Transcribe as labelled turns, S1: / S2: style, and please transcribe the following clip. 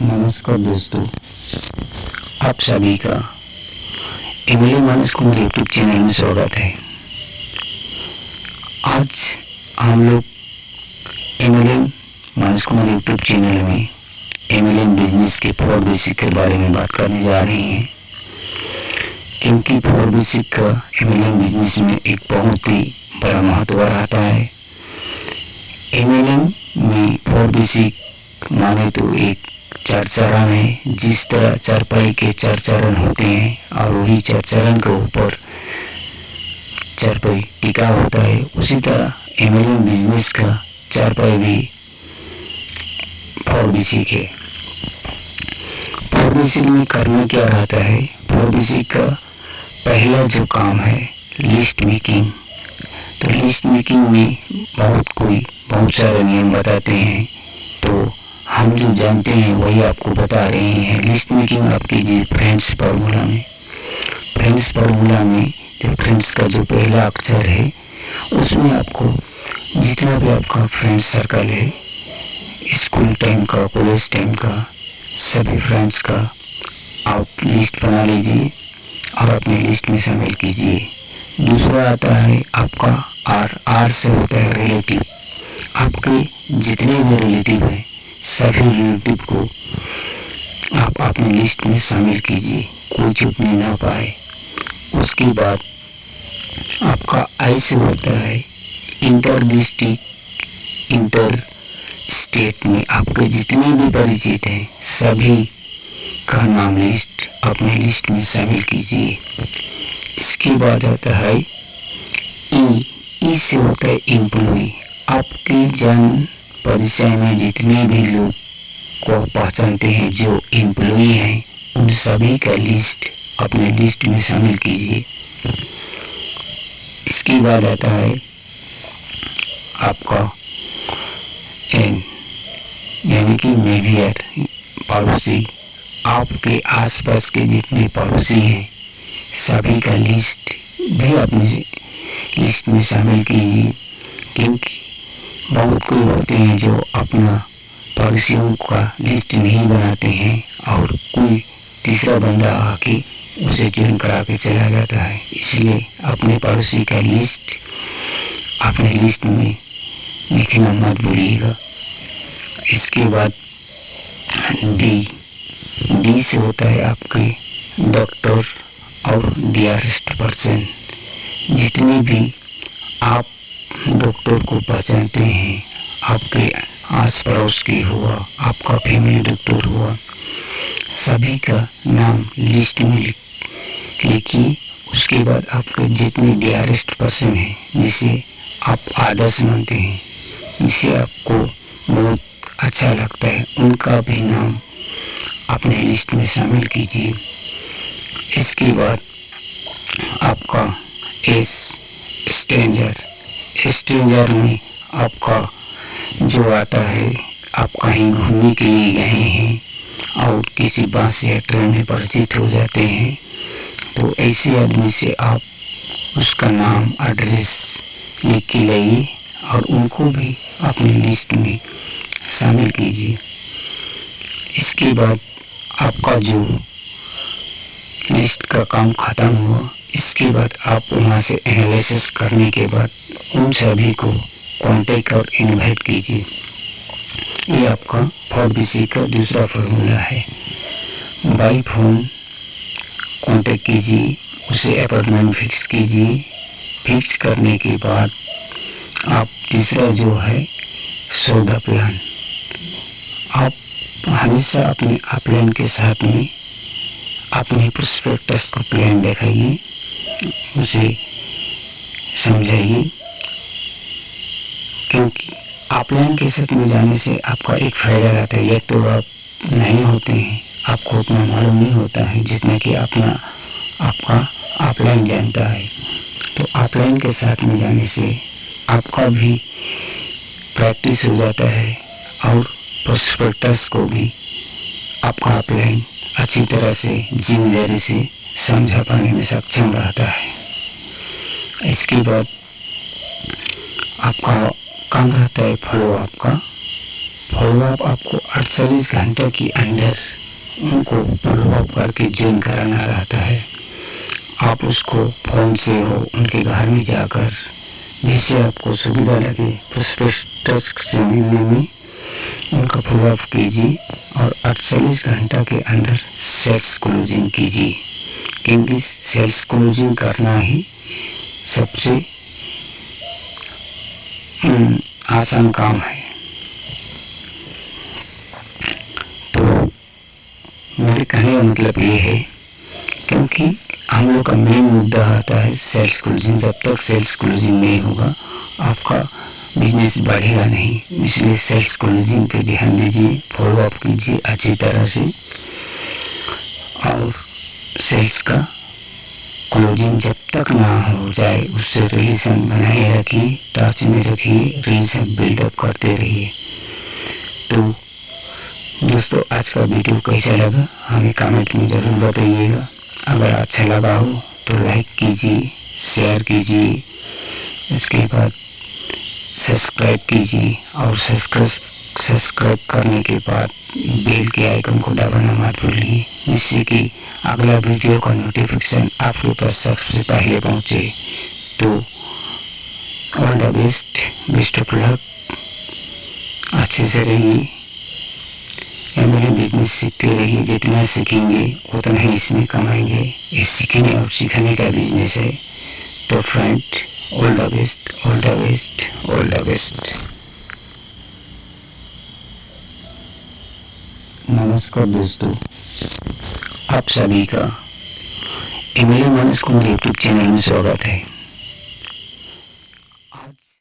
S1: नमस्कार दोस्तों, आप सभी का एमएलए मानस कुमार यूट्यूब चैनल में स्वागत है। आज हम लोग एमएलए मानस कुमार यूट्यूब चैनल में एमएलए बिजनेस के 4 बेसिक के बारे में बात करने जा रहे हैं, क्योंकि 4 बेसिक का एमएलए बिजनेस में एक बहुत ही बड़ा महत्व रहता है। एमएलए में 4 बेसिक माने तो एक 4 चरण है। जिस तरह चारपाई के 4 चरण होते हैं और वही 4 चरण के ऊपर चारपाई टिका होता है, उसी तरह एमएलए बिजनेस का चारपाई भी 4 बेसिक है। 4 बेसिक में करना क्या रहता है? 4 बेसिक का पहला जो काम है लिस्ट मेकिंग। तो लिस्ट मेकिंग में बहुत सारे नियम बताते हैं, तो हम जो जानते हैं वही आपको बता रहे हैं। लिस्ट मेकिंग आप कीजिए फ्रेंड्स फार्मूला में। फ्रेंड्स फार्मूला में जो फ्रेंड्स का जो पहला अक्षर है, उसमें आपको जितना भी आपका फ्रेंड्स सर्कल है, स्कूल टाइम का, कॉलेज टाइम का, सभी फ्रेंड्स का आप लिस्ट बना लीजिए और अपनी लिस्ट में शामिल कीजिए। दूसरा आता है आपका आर से होता है रिलेटिव। आपके जितने भी रिलेटिव हैं सभी रिलेटिव को आप अपनी लिस्ट में शामिल कीजिए, कोई छूटने ना पाए। उसके बाद आपका आई से होता है इंटर डिस्ट्रिक्ट, इंटर स्टेट में आपके जितने भी परिचित हैं सभी का नाम लिस्ट अपनी लिस्ट में शामिल कीजिए। इसके बाद आता है ई से होता है एम्प्लॉय। आपके जान परिचय में जितने भी लोग को पहचानते हैं जो एम्प्लॉय हैं, उन सभी का लिस्ट अपने लिस्ट में शामिल कीजिए। इसके बाद आता है आपका एन, यानी कि नेवियर, पड़ोसी। आपके आसपास के जितने पड़ोसी हैं सभी का लिस्ट भी अपनी लिस्ट में शामिल कीजिए, क्योंकि बहुत कोई होते हैं जो अपना पड़ोसियों का लिस्ट नहीं बनाते हैं और कोई तीसरा बंदा आके उसे ज्वाइन करा के चला जाता है। इसलिए अपने पड़ोसी का लिस्ट अपने लिस्ट में लिखना मत भूलिएगा। इसके बाद डी से होता है आपके डॉक्टर और डियरेस्ट पर्सन। जितने भी आप डॉक्टर को पहचानते हैं, आपके आस पड़ोस की हुआ, आपका फैमिली डॉक्टर हुआ, सभी का नाम लिस्ट में लिखिए। उसके बाद आपके जितने डियरेस्ट पर्सन हैं, जिसे आप आदर्श मानते हैं, जिसे आपको बहुत अच्छा लगता है, उनका भी नाम अपने लिस्ट में शामिल कीजिए। इसके बाद आपका स्ट्रेंजर में आपका जो आता है, आप कहीं घूमने के लिए गए हैं और किसी बस या ट्रेन में परिचित हो जाते हैं, तो ऐसे आदमी से आप उसका नाम, एड्रेस लिख के लाइए और उनको भी अपनी लिस्ट में शामिल कीजिए। इसके बाद आपका जो लिस्ट का काम खत्म हुआ, इसके बाद आप वहाँ से एनालिसिस करने के बाद उन सभी को कांटेक्ट और इनवाइट कीजिए। ये आपका 4 बेसिक का दूसरा फार्मूला है। बाई फोन कांटेक्ट कीजिए, उसे अपॉइंटमेंट फिक्स कीजिए। फिक्स करने के बाद आप तीसरा जो है सौदा प्लान। आप हमेशा अपने अपलाइन के साथ में अपने प्रोस्पेक्टस को प्लान दिखाइए, उसे समझाइए, क्योंकि अपलाइन के साथ में जाने से आपका एक फ़ायदा रहता है। एक तो आप नहीं होते हैं, आपको उतना मालूम नहीं होता है जितना कि आपका अपलाइन जानता है। तो अपलाइन के साथ में जाने से आपका भी प्रैक्टिस हो जाता है और प्रोस्पेक्टस को भी आपका अपलाइन अच्छी तरह से जिम्मेदारी से समझा पाने में सक्षम रहता है। इसके बाद आपका काम रहता है फॉलो अप का। फॉलोअप आपको 48 घंटे के अंदर उनको फॉलोअप करके ज्वाइन कराना रहता है। आप उसको फ़ोन से हो उनके घर में जाकर जिससे आपको सुविधा लगे प्रोस्पेक्टस से मिलने में उनका फॉलोअप कीजिए और 48 घंटा के अंदर सेल्स क्लोजिंग कीजिए, क्योंकि सेल्स क्लोजिंग करना ही सबसे आसान काम है। तो मेरे कहने का मतलब ये है, क्योंकि हम लोग का मेन मुद्दा आता है सेल्स क्लोजिंग। जब तक सेल्स क्लोजिंग नहीं होगा आपका बिजनेस बढ़ेगा नहीं, इसलिए सेल्स क्लोजिंग पे ध्यान दीजिए, फॉलोअप कीजिए अच्छी तरह से और सेल्स का क्लोजिंग जब तक ना हो जाए उससे रिलेशन बनाए रखिए, टच में रखिए, रिलेशन बिल्डअप करते रहिए। तो दोस्तों आज का वीडियो कैसा लगा हमें कमेंट में ज़रूर बताइएगा। अगर अच्छा लगा हो तो लाइक कीजिए, शेयर कीजिए, इसके बाद सब्सक्राइब कीजिए और सब्सक्राइब करने के बाद बेल के आइकन को दबाना मत भूलिए, जिससे कि अगला वीडियो का नोटिफिकेशन आपके पास सबसे पहले पहुंचे। तो all the best, best of luck, अच्छे से रहिए, एमएलए बिजनेस सीखते रहिए। जितना सीखेंगे उतना ही इसमें कमाएंगे। ये सीखने और सिखाने का बिजनेस है। तो friend, all the best, all the best, all the best. नमस्कार दोस्तों, आप सभी का एमएलए मानस कुमार यूट्यूब चैनल में स्वागत है।